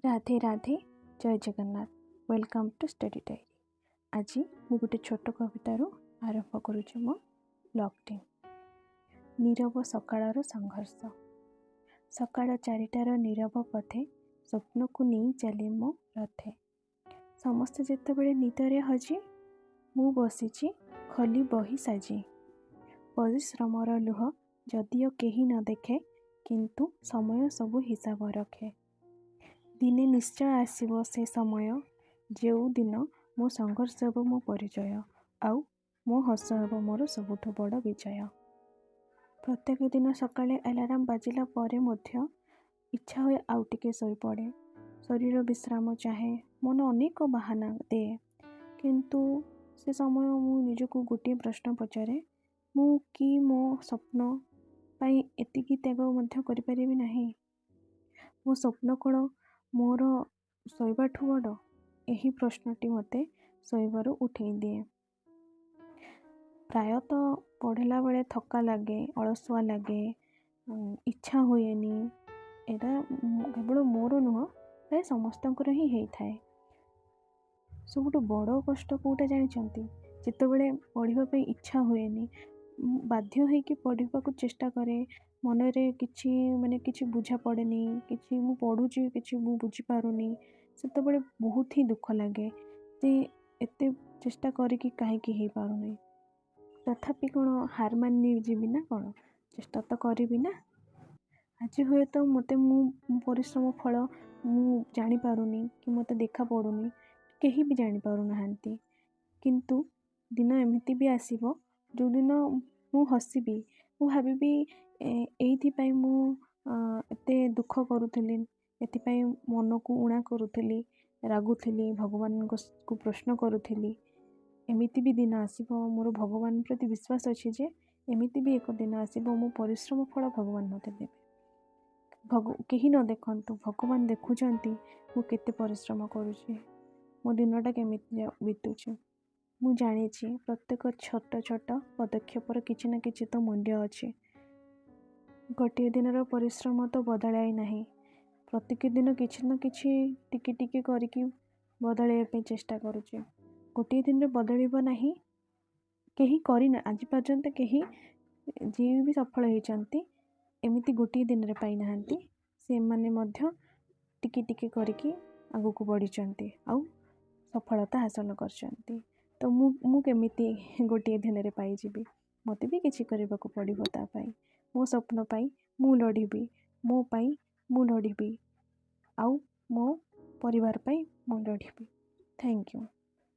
राधे राधे जय Jagannath welcome to study diary. आज मु गोटे छोट कवितार आरंभ करुचे मो ब्लॉगटी। नीरव सकाळर संघर्ष। सकाळ 4टार नीरव पथे स्वप्न को नहीं चली मो रथे। समस्ते जेतेबेले निदरे हजी मु बसीची खली बही साजी। परिश्रमर लुह जदिओ केही न देखे किंतु समय सबु हिसाब रखे। दिने निश्चय आसीबो से समय जेउ दिन मो संघर्ष हेबो मो परिचय आउ मो हस हेबो मोर सबुठु बड़ विजय। प्रत्येक दिन सकाळे अलार्म बाजिला परे मध्य इच्छा हुए आउ टिके सोई पड़े। शरीर विश्राम चाहे मन अनेक बहाना दे किंतु से समय मु निजको गोटे प्रश्न पचारे मु कि मो स्वप्न पाई एतिकी त्याग मध्य करि परिबि नाही। मो स्वप्न कोण मोर शोइबाठु बड़ यही प्रश्नटी मते शोइबारु उठेई दिए। प्रायतः पढ़ला बेले थका लगे अलसुआ लगे इच्छा हुएनी। एटा केवल मोर नुह प्राय समस्तंकर ही होता है। सबुठ बड़ कष्ट कौटा जानिचंती जितेबले पढ़िबा पे इच्छा हुएनी बाध्य होइकी पढ़िबा को चेष्टा करे मनरे किछि माने किछि बुझा पड़ेनी किछि मु पढ़ुची किछि मु बुझी पारुनी सेतेबले बहुत ही दुख लगे जे एते चेष्टा करिकी काहेकि हे पारुनी। तथापि कोन हार मानि जीवी ना कोन चेष्टा तो करिबी ना। आज हुए तो मते मु परिश्रम फल मु जानी पारुनी कि मते देखा पड़ुनी केही भी जानी पारु नहांती किंतु दिन एमिति भी आसीबो जो दिन मु हसीबी मु भाबिबी एइथि पई मु एते दुख करूथिली एथिपाई मन को उणा करूथिली रागुथिली भगवान को प्रश्न करूथिली। एमिति भी दिन आसीबो मोर भगवान प्रति विश्वास अछि जे एमिति भी एक दिन आसीबो मो परिश्रम फल भगवान मते देबे। केही न देखंतु भगवान देखुचंती मु केते परिश्रम करूची मो दिनटा केमिति बीतुची। मु जानिछि प्रत्येक छोट छोट पदक्षेपर किछि ना किछि तो मूल्य अछि। गोटे दिनर परिश्रम तो बदलाय नाही प्रत्येक दिन किछि ना किछि टिके टिके करिकी बदलाय पे चेष्टा करूची। गोटे दिन रे बदलिबो नाही केही करिना आज पर्यंत केही जे भी सफल होइचंती एमिति गोटे दिन रे पाई नाहंती से माने मध्य टिके टिके करिकी आगु को बढ़िचंती आउ सफलता हासिल करचंती। तो मु केमिति गोटे दिन रे पाई जीबी मते भी किछि करबा को पड़िबो ता पाई मो स्वप्न पाई मु लढिबी मो पाई मु लढिबी आउ मो परिवार पाई मु लढिबी। Thank you.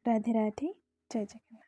राधे राधे जय जगन्नाथ।